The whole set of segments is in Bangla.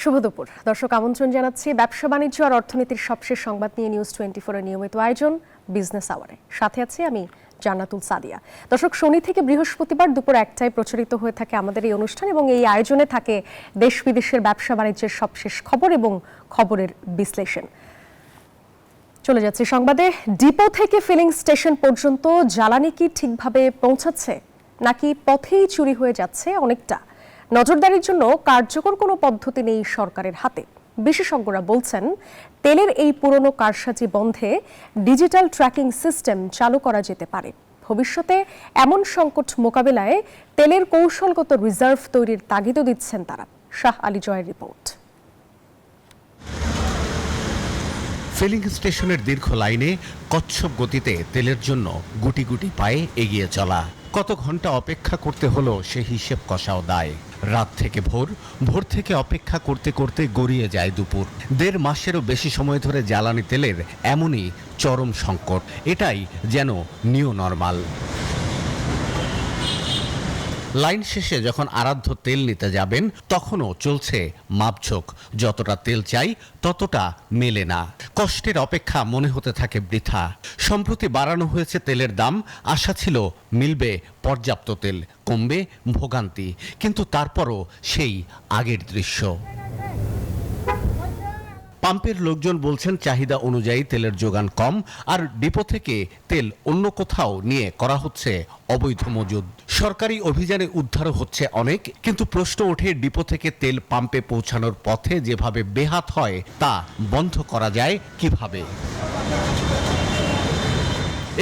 শুভ দুপুর দর্শক, আমন্ত্রণ জানাচ্ছি ব্যবসা বাণিজ্য আর অর্থনীতির সবশেষ সংবাদ নিয়ে নিউজ 24 এর নিয়মিত আয়োজন বিজনেস আওয়ারে। সাথে আছি আমি জান্নাতুল সাদিয়া। দর্শক, শনি থেকে বৃহস্পতিবার দুপুর 1টায় প্রচারিত হয়ে থাকে আমাদের এই অনুষ্ঠান এবং এই আয়োজনে থাকে দেশ বিদেশের ব্যবসা বাণিজ্যের সবশেষ খবর এবং খবরের বিশ্লেষণ। চলে যাচ্ছে সংবাদে। ডিপো থেকে ফিলিং স্টেশন পর্যন্ত জ্বালানি কি ঠিকভাবে পৌঁছাচ্ছে নাকি পথেই চুরি হয়ে যাচ্ছে অনেকটা? নজরদারির জন্য কার্যকর কোনো পদ্ধতি নেই সরকারের হাতে। বিশেষজ্ঞরা বলছেন তেলের এই পুরনো কারসাজি বন্ধে ডিজিটাল ট্র্যাকিং সিস্টেম চালু করা যেতে পারে। ভবিষ্যতে এমন সংকট মোকাবিলায় তেলের কৌশলগত রিজার্ভ তৈরির তাগিদও দিচ্ছেন তারা। শাহ আলী জয়ের রিপোর্ট। ফিলিং স্টেশনের দীর্ঘ লাইনে কচ্ছপ গতিতে তেলের জন্য গুটি গুটি পায়ে এগিয়ে চলা। কত ঘন্টা অপেক্ষা করতে হলো সে হিসেব কষাও দায়। রাত থেকে ভোর, ভোর থেকে অপেক্ষা করতে করতে গড়িয়ে যায় দুপুর। 1.5 মাসেরও বেশি সময় ধরে জ্বালানি তেলের এমনই চরম সংকট। এটাই যেন নিউ নরমাল। লাইন শেষে যখন আরাধ্য তেল নিতে যাবেন তখনও চলছে মাপঝোঁক। যতটা তেল চাই ততটা মেলে না। কষ্টের অপেক্ষা মনে হতে থাকে বৃথা। সম্প্রতি বাড়ানো হয়েছে তেলের দাম। আশা ছিল মিলবে পর্যাপ্ত তেল, কমবে ভোগান্তি, কিন্তু তারপরও সেই আগের দৃশ্য। পাম্পের লোকজন বলছেন চাহিদা অনুযায়ী তেলের যোগান কম, আর ডিপো থেকে তেল অন্য কোথাও নিয়ে করা হচ্ছে অবৈধ মজুদ। সরকারি অভিযানে উদ্ধারও হচ্ছে অনেক, কিন্তু প্রশ্ন ওঠে ডিপো থেকে তেল পাম্পে পৌঁছানোর পথে যেভাবে বেহাত হয় তা বন্ধ করা যায় কিভাবে?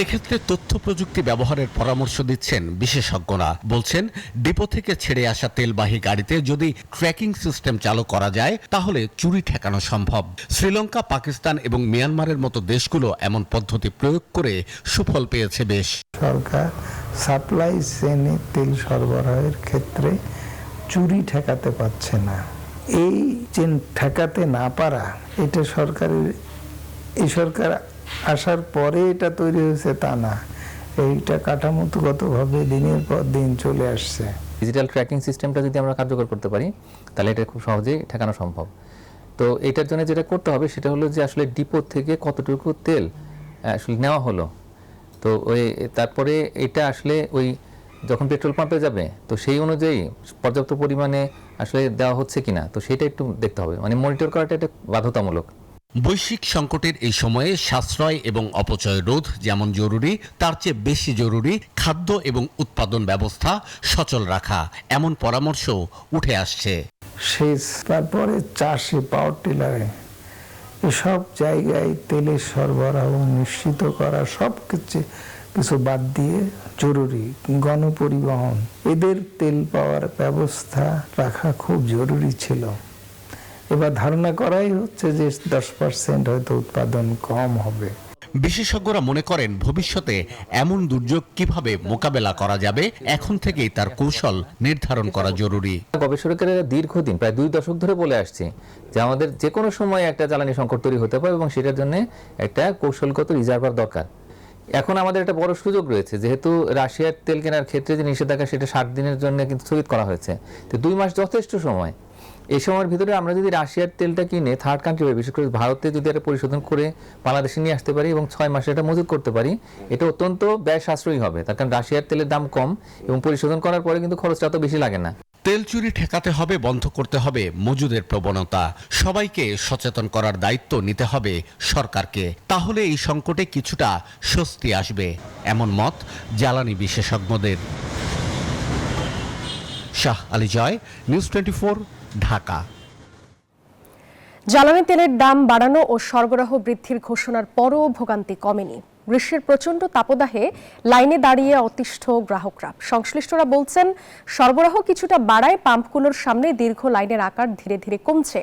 এক্ষেত্রে তথ্য প্রযুক্তি ব্যবহারের পরামর্শ দিচ্ছেন বিশেষজ্ঞরা। বলছেন ডিপো থেকে ছেড়ে আসা তেলবাহী গাড়িতে যদি ট্র্যাকিং সিস্টেম চালু করা যায় তাহলে চুরি ঠেকানো সম্ভব। শ্রীলঙ্কা, পাকিস্তান এবং মিয়ানমারের মতো দেশগুলো এমন পদ্ধতি প্রয়োগ করে সুফল পেয়েছে বেশ। সরকার সাপ্লাই চেইনে তেল সরবরাহের ক্ষেত্রে চুরি ঠেকাতে পারছে না। এই চেন ঠেকাতে না পারা, এটা এই সরকার আসার পরে এটা তৈরি হয়েছে তা না, এইটা কাঠামোগতভাবে দিনের পর দিন চলে আসছে। ডিজিটাল ট্র্যাকিং সিস্টেমটা যদি আমরা কার্যকর করতে পারি তাহলে এটা খুব সহজেই ঠেকানো সম্ভব। তো এটার জন্য যেটা করতে হবে সেটা হলো যে আসলে ডিপো থেকে কতটুকু তেল আসলে নেওয়া হলো, তো তারপরে এটা আসলে যখন পেট্রোল পাম্পে যাবে তো সেই অনুযায়ী পর্যাপ্ত পরিমাণে আসলে দেওয়া হচ্ছে কিনা, তো সেটা একটু দেখতে হবে। মানে মনিটর করাটা এটা বাধ্যতামূলক। বৈশ্বিক সংকটের এই সময়ে সাশ্রয় এবং অপচয় রোধ যেমন জরুরি, তার চেয়ে বেশি জরুরি খাদ্য এবং উৎপাদন ব্যবস্থা সচল রাখা, এমন পরামর্শ উঠে আসছে। সেচ, তারপরে চাষে, পাওয়ার টিলারে, এসব জায়গায় তেলের সরবরাহ নিশ্চিত করা সব কিছু বাদ দিয়ে জরুরি গণপরিবহন, এদের তেল পাওয়ার ব্যবস্থা রাখা খুব জরুরি ছিল। এবার ধারণা করাই হচ্ছে যে 10% হয়তো উৎপাদন কম হবে। বিশেষজ্ঞরা মনে করেন ভবিষ্যতে এমন দুর্যোগ কিভাবে মোকাবেলা করা যাবে এখন থেকেই তার কৌশল নির্ধারণ করা জরুরি। গবেষকেরা দীর্ঘদিন প্রায় 2 দশক ধরে বলে আসছে যে আমাদের যে কোনো সময় একটা জ্বালানি সংকট তৈরি হতে পারে এবং সেটার জন্য একটা কৌশলগত রিজার্ভার দরকার। এখন আমাদের একটা বড় সুযোগ রয়েছে, যেহেতু রাশিয়ার তেল কেনার ক্ষেত্রে যে নিষেধাজ্ঞা সেটা 60 দিনের জন্য কিন্তু স্থগিত করা হয়েছে। তো 2 মাস যথেষ্ট সময়। এই সময়ের ভিতরে আমরা যদি রাশিয়ার তেলটা কিনে থার্ড কান্ট্রি, বিশেষ করে ভারতে যদি এটা পরিশোধন করে বাংলাদেশে নিয়ে আসতে পারি এবং 6 মাসে এটা মজুত করতে পারি, এটা অত্যন্ত ব্যয় সাশ্রয়ী হবে। তার কারণ রাশিয়ার তেলের দাম কম এবং পরিশোধন করার পরে কিন্তু খরচটা অত বেশি লাগে না। তেল চুরি ঠেকাতে হবে, বন্ধ করতে হবে মজুদের প্রবণতা। সবাইকে সচেতন করার দায়িত্ব নিতে হবে সরকারকে। তাহলে এই সংকটে কিছুটা স্বস্তি আসবে, এমন মত জ্বালানি বিশেষজ্ঞদের। শাহ আলী জয়, নিউজ 24, ঢাকা। জ্বালানি তেলের দাম বাড়ানো ও সরবরাহ বৃদ্ধির ঘোষণার পরও ভোগান্তি কমেনি। গ্রীষ্মের প্রচণ্ড তাপদাহে লাইনে দাঁড়িয়ে অতিষ্ঠ গ্রাহকরা। সংশ্লিষ্টরা বলছেন সরবরাহ কিছুটা বাড়ায় পাম্পগুলোর সামনে দীর্ঘ লাইনের আকার ধীরে ধীরে কমছে,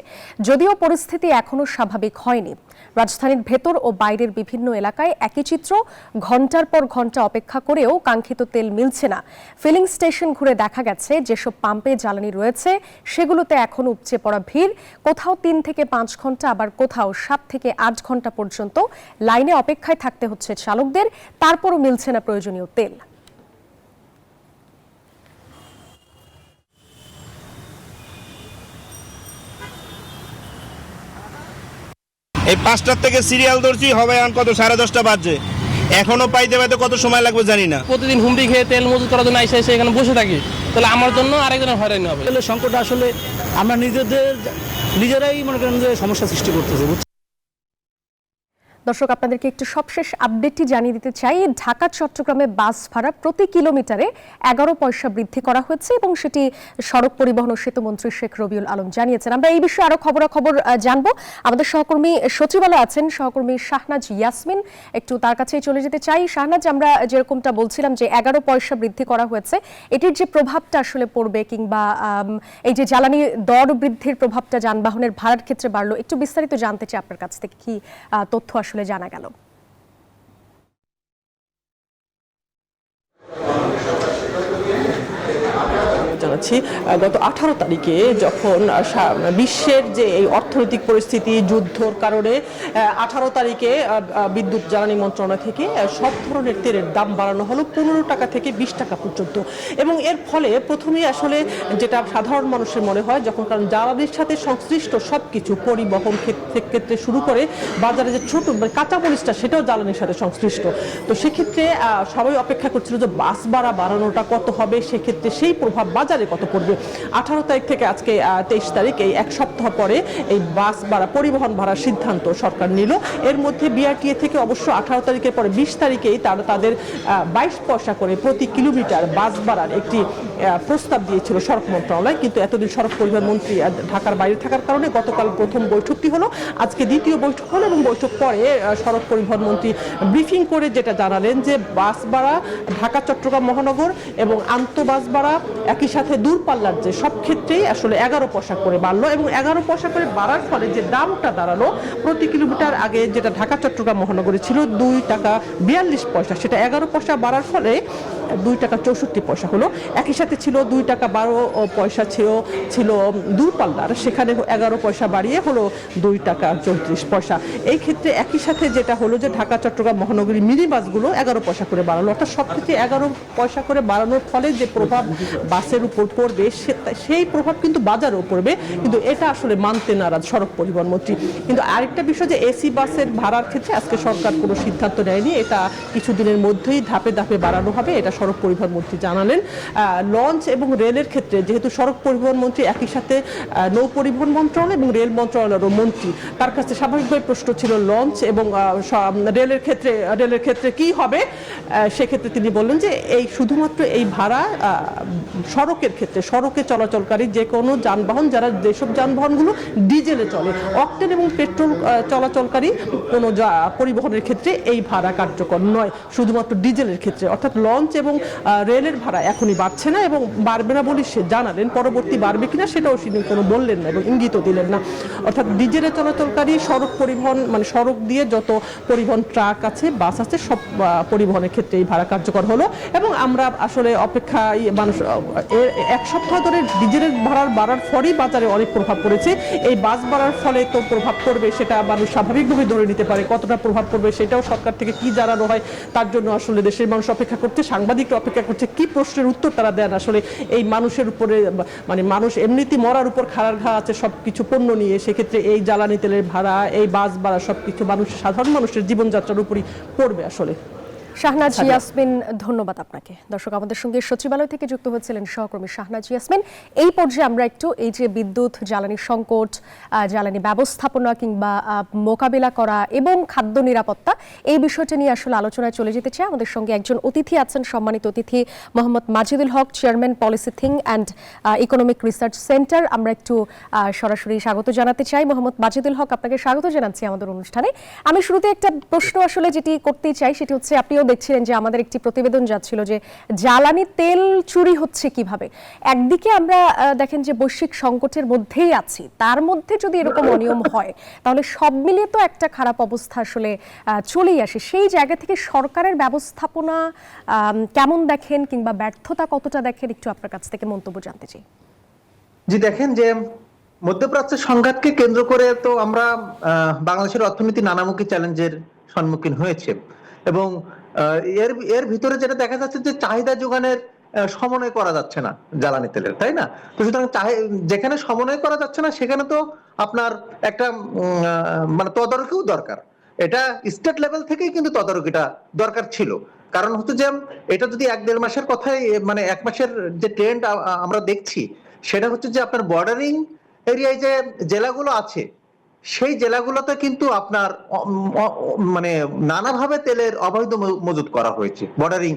যদিও পরিস্থিতি এখনও স্বাভাবিক হয়নি। রাজধানীর ভেতর ও বাইরের বিভিন্ন এলাকায় একই চিত্র। ঘন্টার পর ঘন্টা অপেক্ষা করেও কাঙ্ক্ষিত তেল মিলছে না। ফিলিং স্টেশন ঘুরে দেখা গেছে যেসব পাম্পে জ্বালানি রয়েছে সেগুলোতে এখনও উপচে পড়া ভিড়। কোথাও 3 থেকে 5 ঘন্টা, আবার কোথাও 7 থেকে 8 ঘন্টা পর্যন্ত লাইনে অপেক্ষায় থাকতে হচ্ছে চালকদের, তারপরও মিলছে না প্রয়োজনীয় তেল। এই 5টার থেকে সিরিয়াল ধরছি, হবে এখন কত 10:30 বাজে, এখনো পাইতে পাইতে কত সময় লাগবে জানি না। প্রতিদিন হুমড়ি খেয়ে তেল মজুত করার জন্য এসে এখানে বসে থাকি, তাহলে আমার জন্য আরেকজনের হয়রানি হবে। তেলের সংকট আসলে আমরা নিজেরাই মনে করেন যে সমস্যা সৃষ্টি করতেছে। দর্শক, আপনাদেরকে একটু সবশেষ আপডেটটি জানিয়ে দিতে চাই। ঢাকা চট্টগ্রামে বাস ভাড়া প্রতি কিলোমিটারে 11 পয়সা বৃদ্ধি করা হয়েছে এবং সেটি সড়ক পরিবহন ও সেতুমন্ত্রী শেখ রবিউল আলম জানিয়েছেন। আমরা এই বিষয়ে আরো খবরাখবর জানবো। আমাদের সহকর্মী সচিবালয়ে আছেন সহকর্মী শাহনাজ ইয়াসমিন, একটু তার কাছেই চলে যেতে চাই। শাহনাজ, আমরা যেরকমটা বলছিলাম যে 11 পয়সা বৃদ্ধি করা হয়েছে, এটির যে প্রভাবটা আসলে পড়বে কিংবা এই যে জ্বালানি দর বৃদ্ধির প্রভাবটা যানবাহনের ভাড়ার ক্ষেত্রে বাড়লো, একটু বিস্তারিত জানতে চাই আপনার কাছ থেকে কি তথ্য আসলে জানা গেল। জানাচ্ছি গত 18 তারিখে যখন বিশ্বের যে এই অর্থনৈতিক পরিস্থিতি যুদ্ধর কারণে 18 তারিখে বিদ্যুৎ জ্বালানি মন্ত্রণালয় থেকে সব ধরনের তেলের দাম বাড়ানো হলো 15 টাকা থেকে 20 টাকা পর্যন্ত। এবং এর ফলে প্রথমেই আসলে যেটা সাধারণ মানুষের মনে হয়, যখন কারণ জ্বালানির সাথে সংশ্লিষ্ট সবকিছু পরিবহন ক্ষেত্রে শুরু করে বাজারে যে ছোট কাঁচামরিচটা সেটাও জ্বালানির সাথে সংশ্লিষ্ট। তো সেক্ষেত্রে সবাই অপেক্ষা করছিল যে বাস ভাড়া বাড়ানোটা কত হবে, সেক্ষেত্রে সেই প্রভাব বাজারে কত পড়বে। 18 তারিখ থেকে আজকে 23 তারিখ, এই এক সপ্তাহ পরে এই বাস ভাড়া পরিবহন ভাড়ার সিদ্ধান্ত সরকার নিল। এর মধ্যে বিআরটিএ থেকে অবশ্য 18 তারিখের পরে 20 তারিখেই তাদের 22 পয়সা করে প্রতি কিলোমিটার বাস ভাড়ার একটি প্রস্তাব দিয়েছিল সড়ক মন্ত্রণালয়। কিন্তু এতদিন সড়ক পরিবহন মন্ত্রী ঢাকার বাইরে থাকার কারণে গতকাল প্রথম বৈঠকটি হলো, আজকে দ্বিতীয় বৈঠক হলো এবং বৈঠক পরে সড়ক পরিবহন মন্ত্রী ব্রিফিং করে যেটা জানালেন যে বাস ভাড়া ঢাকা চট্টগ্রাম মহানগর এবং আন্তঃবাস ভাড়া একই সাথে দূরপাল্লার যে সব ক্ষেত্রেই আসলে 11 পয়সা করে বাড়লো। এবং 11 পয়সা করে বাড়ার ফলে যে দামটা দাঁড়ালো প্রতি কিলোমিটার, আগে যেটা ঢাকা চট্টগ্রাম মহানগরে ছিল 2 টাকা 42 পয়সা, সেটা 11 পয়সা বাড়ার ফলে 2 টাকা 64 পয়সা হলো। একই সাথে ছিল 2 টাকা 12 পয়সা ছিল দূরপাল্লার, সেখানে 11 পয়সা বাড়িয়ে হলো 2 টাকা 34 পয়সা। এই ক্ষেত্রে একই সাথে যেটা হলো যে ঢাকা চট্টগ্রাম মহানগরী মিনি বাসগুলো 11 পয়সা করে বাড়ালো। অর্থাৎ সব ক্ষেত্রে 11 পয়সা করে বাড়ানোর ফলে যে প্রভাব বাসের উপর পড়বে সেই প্রভাব কিন্তু বাজারেও পড়বে, কিন্তু এটা আসলে মানতে নারাজ সড়ক পরিবহন মন্ত্রী। কিন্তু আরেকটা বিষয় যে এসি বাসের ভাড়ার ক্ষেত্রে আজকে সরকার কোনো সিদ্ধান্ত নেয়নি, এটা কিছুদিনের মধ্যেই ধাপে ধাপে বাড়ানো হবে, এটা সড়ক পরিবহন মন্ত্রী জানালেন। লঞ্চ এবং রেলের ক্ষেত্রে যেহেতু সড়ক পরিবহন মন্ত্রী একই সাথে নৌ পরিবহন মন্ত্রণালয় এবং রেল মন্ত্রণালয়ের মন্ত্রী, তার কাছে স্বাভাবিকভাবে প্রশ্ন ছিল লঞ্চ এবং রেলের ক্ষেত্রে কি হবে। সেক্ষেত্রে তিনি বললেন যে এই শুধুমাত্র এই ভাড়া সড়কের ক্ষেত্রে, সড়কে চলাচলকারী যে কোনো যানবাহন, যেসব যানবাহনগুলো ডিজেলে চলে, অকটেন এবং পেট্রোল চলাচলকারী কোনো পরিবহনের ক্ষেত্রে এই ভাড়া কার্যকর নয়, শুধুমাত্র ডিজেলের ক্ষেত্রে। অর্থাৎ লঞ্চ এবং রেলের ভাড়া এখনই বাড়ছে না এবং বাড়বে না বলে সে জানালেন। পরবর্তী বাড়বে কিনা সেটাও তিনি কোনো বললেন না এবং ইঙ্গিতও দিলেন না। অর্থাৎ ডিজেলে চলাচলকারী সড়ক পরিবহন, মানে সড়ক দিয়ে যত পরিবহন ট্রাক আছে, বাস আছে, সব পরিবহনের ক্ষেত্রে এই ভাড়া কার্যকর হলো। এবং আমরা আসলে অপেক্ষায় মানুষ এক সপ্তাহ ধরে ডিজেলের ভাড়ার বাড়ার ফলেই বাজারে অনেক প্রভাব পড়েছে। এই বাস বাড়ার ফলে তো প্রভাব পড়বে, সেটা মানুষ স্বাভাবিকভাবে ধরে নিতে পারে। কতটা প্রভাব পড়বে সেটাও সরকার থেকে কি জানানো হয় তার জন্য আসলে দেশের মানুষ অপেক্ষা করছে, সাংবাদিকরা অপেক্ষা করছে কি প্রশ্নের উত্তর তারা দেন। আসলে এই মানুষের উপরে, মানে মানুষ এমনিতেই মরার উপর খাড়ার ঘা আছে সব কিছু পণ্য নিয়ে, সেক্ষেত্রে এই জ্বালানি তেলের ভাড়া, এই বাস ভাড়া সবকিছু সাধারণ মানুষের জীবনযাত্রার উপরই পড়বে আসলে। শাহনাজ ইয়াসমিন, ধন্যবাদ আপনাকে। দর্শক, আমাদের সঙ্গে সচিবালয় থেকে যুক্ত হয়েছিলেন সহকর্মী শাহনাজ ইয়াসমিন। এই পর্যায়ে আমরা একটু এই যে বিদ্যুৎ, জ্বালানি সংকট, জ্বালানি ব্যবস্থাপনা কিংবা মোকাবিলা করা এবং খাদ্য নিরাপত্তা, এই বিষয়টা নিয়ে আসলে আলোচনায় চলে যেতে চাই। আমাদের সঙ্গে একজন অতিথি আছেন, সম্মানিত অতিথি Mohammad Majidul Haque, chairman policy think and economic research centre. আমরা একটু সরাসরি স্বাগত জানাতে চাই। মোহাম্মদ মাজিদুল হক, আপনাকে স্বাগত জানাচ্ছি আমাদের অনুষ্ঠানে। আমি শুরুতে একটা প্রশ্ন আসলে যেটি করতেই চাই সেটি হচ্ছে, আপনিও দেখছিলেন যে আমাদের একটি প্রতিবেদন যাচ্ছিল যে জ্বালানি তেল চুরি হচ্ছে কিভাবে। একদিকে আমরা দেখেন যে বৈশ্বিক সংকটের মধ্যেই আছি, তার মধ্যে যদি এরকম অনিয়ম হয় তাহলে সব মিলিয়ে তো একটা খারাপ অবস্থা আসলে চলেই আসে। সেই জায়গা থেকে সরকারের ব্যবস্থাপনা কেমন দেখেন কিংবা ব্যর্থতা কতটা দেখেন, একটু আপনার কাছ থেকে মন্তব্য জানতে চাই। জি, দেখেন যে মধ্যপ্রাচ্যের সংঘাতকে কেন্দ্র করে তো আমরা বাংলাদেশের অর্থনীতি নানামুখী চ্যালেঞ্জের সম্মুখীন হয়েছে এবং এর ভিতরে যেটা দেখা যাচ্ছে যে চাহিদা যোগানের সমন্বয় করা যাচ্ছে না জ্বালানি তেলের, তাই না? তো সুতরাং যেখানে সমন্বয় করা যাচ্ছে না সেখানে তো আপনার একটা মানে তদারকিও দরকার। এটা স্টেট লেভেল থেকেই কিন্তু তদারকিটা দরকার ছিল। কারণ হচ্ছে যে এটা যদি 1-1.5 মাসের কথাই, মানে 1 মাসের যে ট্রেন্ড আমরা দেখছি, সেটা হচ্ছে যে আপনার বর্ডারিং এরিয়ায় যে জেলাগুলো আছে সেই জেলাগুলোতে কিন্তু আপনার মানে নানাভাবে তেলের অবৈধ মজুত করা হয়েছে। বর্ডারিং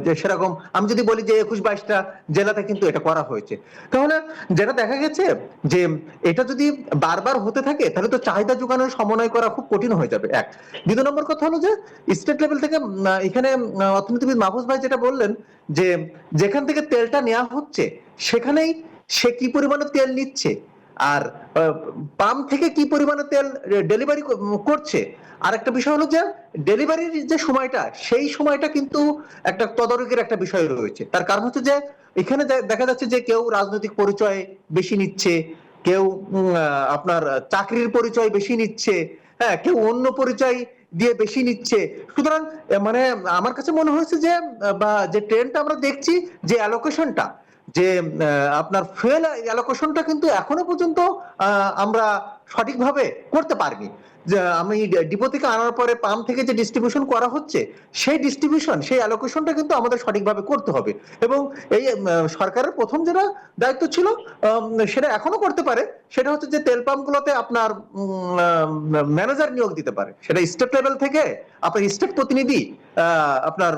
যে সেরকম আমি যদি বলি যে 21-22টা জেলাতে কিন্তু এটা করা হয়েছে। তাহলে যেটা দেখা গেছে যে এটা যদি বারবার হতে থাকে তাহলে তো চাহিদা যোগানোর সমন্বয় করা খুব কঠিন হয়ে যাবে। এক, দ্বিতীয় নম্বর কথা হলো যে স্টেট লেভেল থেকে এখানে অর্থনীতিবিদ মাহফুজ ভাই যেটা বললেন যে যেখান থেকে তেলটা নেওয়া হচ্ছে সেখানেই সে কি পরিমাণে তেল নিচ্ছে আর পাম্প থেকে কি পরিমাণে তেল ডেলিভারি করছে। আর একটা বিষয় হলো যে ডেলিভারির যে সময়টা, সেই সময়টা কিন্তু একটা তদারকির একটা বিষয় রয়েছে। তার কারণ হচ্ছে যে এখানে দেখা যাচ্ছে যে কেউ রাজনৈতিক পরিচয় বেশি নিচ্ছে, কেউ আপনার চাকরির পরিচয় বেশি নিচ্ছে, হ্যাঁ, কেউ অন্য পরিচয় দিয়ে বেশি নিচ্ছে। সুতরাং মানে আমার কাছে মনে হয়েছে যে বা যে ট্রেন্ডটা আমরা দেখছি, যে অ্যালোকেশনটা, যে আপনার ফুয়েল অ্যালোকেশনটা কিন্তু এখনো পর্যন্ত আমরা সঠিকভাবে করতে পারিনি। যে আমি ডিপো থেকে আনার পরে পাম্প থেকে যে ডিস্ট্রিবিউশন করা হচ্ছে সেই ডিস্ট্রিবিউশন, সেই অ্যালোকেশনটা কিন্তু আমাদের সঠিকভাবে করতে হবে। এবং এই সরকারের প্রথম যেটা দায়িত্ব ছিল সেটা এখনো করতে পারে, সেটা হচ্ছে যে তেল পাম্পগুলোতে আপনার ম্যানেজার নিয়োগ দিতে পারে। সেটা স্টেট লেভেল থেকে আপনার স্টেট প্রতিনিধি আপনার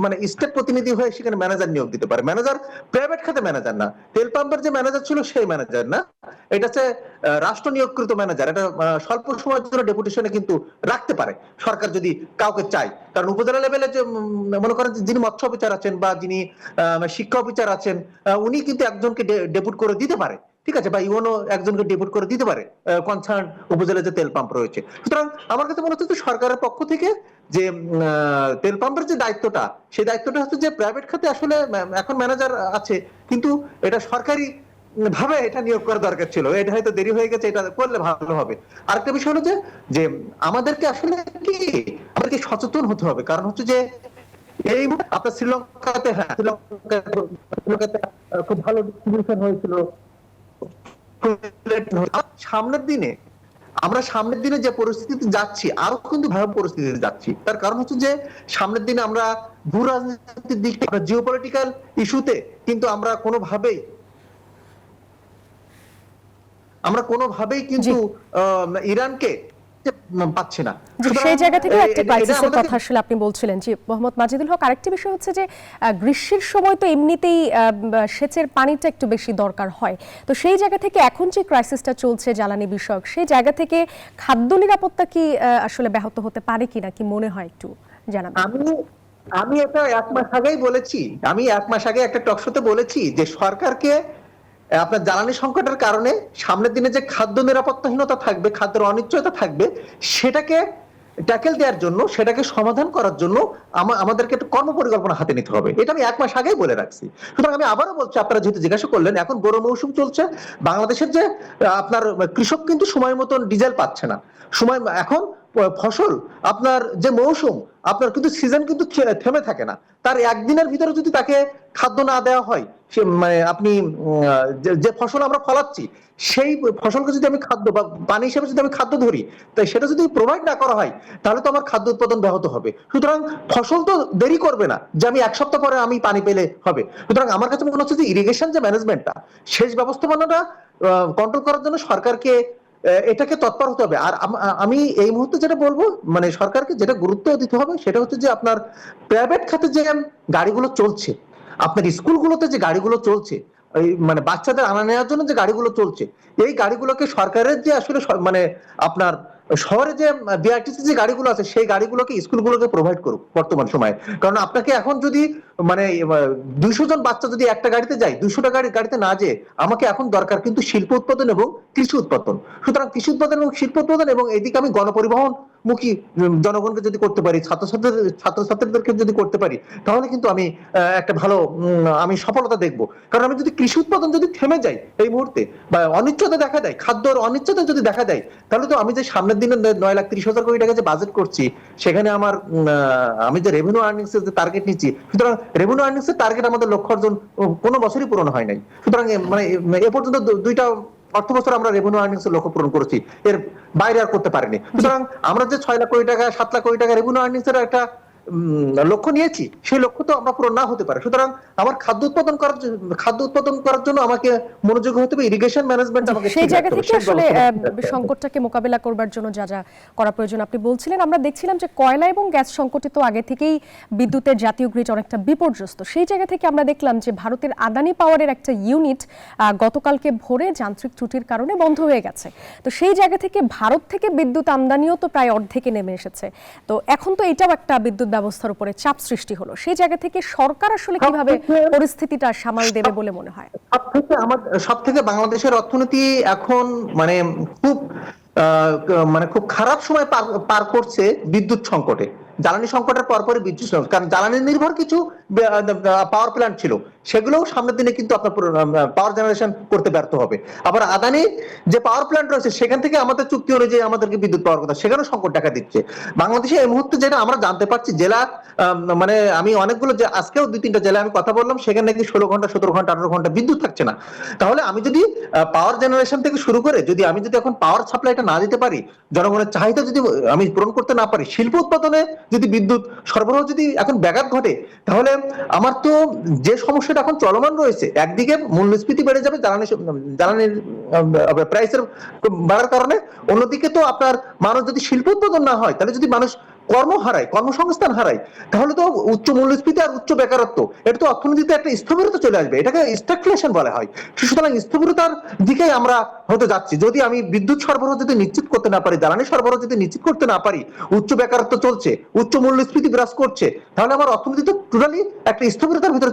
মানে স্টেট প্রতিনিধি হয়ে সেখানে ম্যানেজার নিয়োগ দিতে পারে। ম্যানেজার প্রাইভেট খাতে ম্যানেজার না, তেল পাম্পের যে ম্যানেজার ছিল সেই ম্যানেজার না, এটা হচ্ছে রাষ্ট্র নিয়োগকৃত ম্যানেজার। এটা স্বল্প সময়ের জন্য ডেপুটেশনে কিন্তু রাখতে পারে সরকার যদি কাউকে চায়। কারণ উপজেলা লেভেলে যে মনে করেন যিনি মৎস্য অফিসার আছেন বা যিনি শিক্ষা অফিসার আছেন, উনি কিন্তু একজনকে ডেপুট করে দিতে পারে, ঠিক আছে, বা ইউনো একজনকে ডেপুট করে দিতে পারে কনসার্ন উপজেলায় যে তেল পাম্প রয়েছে। সুতরাং আমার কাছে মনে হচ্ছে সরকারের পক্ষ থেকে যে তেল পাম্পের যে দায়িত্বটা, সেই দায়িত্বটা হচ্ছে যে প্রাইভেট খাতে আসলে এখন ম্যানেজার আছে, কিন্তু এটা সরকারি ভাবে এটা নিয়োগ করা দরকার ছিল। এটা হয়তো দেরি হয়ে গেছে, এটা করলে ভালো হবে। আরেকটা বিষয় হলো যে আমাদেরকে আসলে কি আমাদেরকে সচেতন হতে হবে। কারণ হচ্ছে যে এই আপনার শ্রীলঙ্কাতে, হ্যাঁ, শ্রীলঙ্কাতে খুব ভালো ডিস্ট্রিবিউশন হয়েছিল। সামনের দিনে যে পরিস্থিতিতে যাচ্ছি, আরো কিন্তু ভয়াবহ পরিস্থিতিতে যাচ্ছি। তার কারণ হচ্ছে যে সামনের দিনে আমরা ভূ রাজনীতির দিক থেকে, জিওপলিটিক্যাল ইস্যুতে কিন্তু আমরা কোনোভাবেই কিন্তু ইরানকে পাচ্ছি না। সেই জায়গা থেকে একটা ক্রাইসিসের কথা আসলে আপনি বলছিলেন। জি, মোহাম্মদ মাজিদুল হক, আরেকটি বিষয় হচ্ছে যে গ্রীষ্মের সময় তো এমনিতেই সেচের পানিটা একটু বেশি দরকার হয়, তো সেই জায়গা থেকে এখন যে ক্রাইসিসটা চলছে জ্বালানি বিষয়ক, সেই জায়গা থেকে খাদ্য নিরাপত্তা কি আসলে ব্যাহত হতে পারে কিনা, কি মনে হয় একটু জানাবেন? আমি এটা 1 মাস আগেই বলেছি, আমি 1 মাস আগে একটা টক শোতে বলেছি যে সরকারকে আপনার জ্বালানি সংকটের কারণে সামনের দিনে যে খাদ্য নিরাপত্তাহীনতা থাকবে, খাদ্যের অনিশ্চয়তা থাকবে, সেটাকে ট্যাকেল দেওয়ার জন্য, সেটাকে সমাধান করার জন্য আমাদেরকে একটা কর্মপরিকল্পনা হাতে নিতে হবে। এটা আমি 1 মাস আগেই বলে রাখছি। সুতরাং আমি আবারও বলছি, আপনারা যেহেতু জিজ্ঞাসা করলেন, এখন বোরো মৌসুম চলছে, বাংলাদেশের যে আপনার কৃষক কিন্তু সময় মতন ডিজেল পাচ্ছে না। এখন ফসল আপনার যে মৌসুম, আপনার কিন্তু সিজন কিন্তু থেমে থাকে না। তার একদিনের ভিতরে যদি তাকে খাদ্য না দেওয়া হয়, সে মানে আপনি যে ফসল আমরা ফলাচ্ছি সেই ফসলকে যদি আমি খাদ্য বা পানি হিসেবে যদি আমি খাদ্য ধরি, তাই সেটা যদি প্রোভাইড না করা হয় তাহলে তো আমার খাদ্য উৎপাদন ব্যাহত হবে। সুতরাং ফসল তো দেরি করবে না যে আমি 1 সপ্তাহ পরে আমি পানি পেলে হবে। সুতরাং আমার কাছে মনে হচ্ছে যে ইরিগেশন যে ম্যানেজমেন্টটা, সেচ ব্যবস্থাপনাটা কন্ট্রোল করার জন্য সরকারকে এটাকে তৎপর হতে হবে। আর আমি এই মুহূর্তে যেটা বলবো, মানে সরকারকে যেটা গুরুত্ব দিতে হবে সেটা হচ্ছে যে আপনার প্রাইভেট খাতে যে গাড়িগুলো চলছে, আপনার স্কুলগুলোতে যে গাড়িগুলো চলছে, এই মানে বাচ্চাদের আনা নেওয়ার জন্য যে গাড়িগুলো চলছে, এই গাড়িগুলোকে সরকারের যে আসলে মানে আপনার শহরে যে বিআরটিসি যে গাড়িগুলো আছে, সেই গাড়িগুলোকে স্কুলগুলোকে প্রোভাইড করুক বর্তমান সময়ে। কারণ আপনাকে এখন যদি মানে 200 জন বাচ্চা যদি একটা গাড়িতে যায়, 200টা গাড়িতে না যেয়ে আমাকে এখন দরকার কিন্তু শিল্প উৎপাদন এবং কৃষি উৎপাদন। সুতরাং কৃষি উৎপাদন এবং শিল্প উৎপাদন, এবং এদিকে আমি গণপরিবহন মুখী জনগণকে যদি করতে পারি, ছাত্রছাত্রীদেরকে যদি করতে পারি, তাহলে কিন্তু আমি একটা ভালো আমি সফলতা দেখবো। কারণ আমি যদি কৃষি উৎপাদন যদি থেমে যায় এই মুহূর্তে, বা অনিশ্চয়তা দেখা দেয়, খাদ্যর অনিশ্চয়তা যদি দেখা দেয়, তাহলে তো আমি যে সামনের দিনে 9,30,000 কোটি টাকা যে বাজেট করছি, সেখানে আমার আমি যে রেভিনিউ আর্নিংস এর যে টার্গেট নিচ্ছি, সুতরাং রেভিনিউ আর্নিংস এর টার্গেট আমাদের লক্ষ্য অর্জন কোনো বছরই পূরণ হয় নাই। সুতরাং মানে এ পর্যন্ত 2টা অর্থ বছর আমরা রেভিনিউ আর্নিংস এর লক্ষ্য পূরণ করেছি, এর বাইরে আর করতে পারিনি। সুতরাং আমরা যে 6 লাখ কোটি টাকা 7 লাখ কোটি টাকা রেভিনিউ আর্নিংস এর একটা লক্ষ্য নিয়েছি, সেই লক্ষ্য তো আমরা পূরণ না হতে পারে। সুতরাং আমার খাদ্য উৎপাদন করার জন্য আমাকে মনোযোগী হতে হবে, ইরিগেশন ম্যানেজমেন্ট আমাকে সেই জায়গা থেকে আসলে সংকটটাকে মোকাবেলা করবার জন্য যা যা করা প্রয়োজন আপনি বলছিলেন। আমরা দেখছিলাম যে কয়লা এবং গ্যাস সংকটে তো আগে থেকেই বিদ্যুতের জাতীয় গ্রিড অনেকটা বিপর্যস্ত। সেই জায়গা থেকে আমরা দেখলাম যে ভারতের আদানি পাওয়ারের একটা ইউনিট গতকালকে ভোরে যান্ত্রিক ত্রুটির কারণে বন্ধ হয়ে গেছে। তো সেই জায়গা থেকে ভারত থেকে বিদ্যুৎ আমদানিও তো প্রায় অর্ধেকে নেমে এসেছে। তো এখন তো এটাও একটা বিদ্যুৎ ব্যবস্থার উপরে চাপ সৃষ্টি হলো। সেই জায়গা থেকে সরকার আসলে কিভাবে পরিস্থিতিটা সামাল দেবে বলে মনে হয়? সব থেকে বাংলাদেশের অর্থনীতি এখন খুব খারাপ সময় পার করছে বিদ্যুৎ সংকটে। জ্বালানি সংকটের পরপরই বিদ্যুৎ সংকট, কারণ জ্বালানি নির্ভর কিছু পাওয়ার প্ল্যান্ট ছিল, সেগুলোও সামনের দিনে কিন্তু আপনার পাওয়ার জেনারেশন করতে ব্যর্থ হবে। আবার আদানি যে পাওয়ার প্ল্যান্ট রয়েছে সেখান থেকে আমাদের চুক্তি অনুযায়ী আমাদেরকে বিদ্যুৎ পাওয়ার কথা, সেখানেও সংকট দেখা দিচ্ছে বাংলাদেশে এই মুহূর্তে। যেটা আমরা জানতে পারছি জেলা আমি অনেকগুলো আজকেও 2-3টা জেলায় আমি কথা বললাম, সেখানে নাকি 16 ঘন্টা 17 ঘন্টা 18 ঘন্টা বিদ্যুৎ থাকছে না। তাহলে আমি যদি পাওয়ার জেনারেশন থেকে শুরু করে আমি যদি এখন পাওয়ার সাপ্লাইটা না দিতে পারি, জনগণের চাহিদা যদি আমি পূরণ করতে না পারি, শিল্প উৎপাদনে যদি বিদ্যুৎ সরবরাহ যদি এখন ব্যাঘাত ঘটে, তাহলে আমার তো যে সমস্যাটা এখন চলমান রয়েছে, একদিকে মূল্যস্ফীতি বেড়ে যাবে জ্বালানির প্রাইসের বাড়ার কারণে, অন্যদিকে তো আপনার মানুষ যদি শিল্প উৎপাদন না হয়, তাহলে যদি মানুষ কর্ম হারায়, কর্মসংস্থান হারায়, তাহলে তো উচ্চ মূল্যস্ফীতি আর উচ্চ বেকারত্ব, এটা তো অর্থনীতিতে একটা স্থবিরতা চলে আসবে। এটাকে স্ট্যাগফ্লেশন বলা হয়। সুতরাং স্থবিরতার দিকে আমরা হতে যাচ্ছি। যদি আমি বিদ্যুৎ সরবরাহ যদি নিশ্চিত করতে না পারি, জ্বালানি সরবরাহ যদি নিশ্চিত করতে না পারি, উচ্চ বেকারত্ব চলছে, উচ্চ মূল্যস্ফীতি বিরাজ করছে, তাহলে আমার অর্থনীতি তো টোটালি একটা স্থবিরতার ভিতরে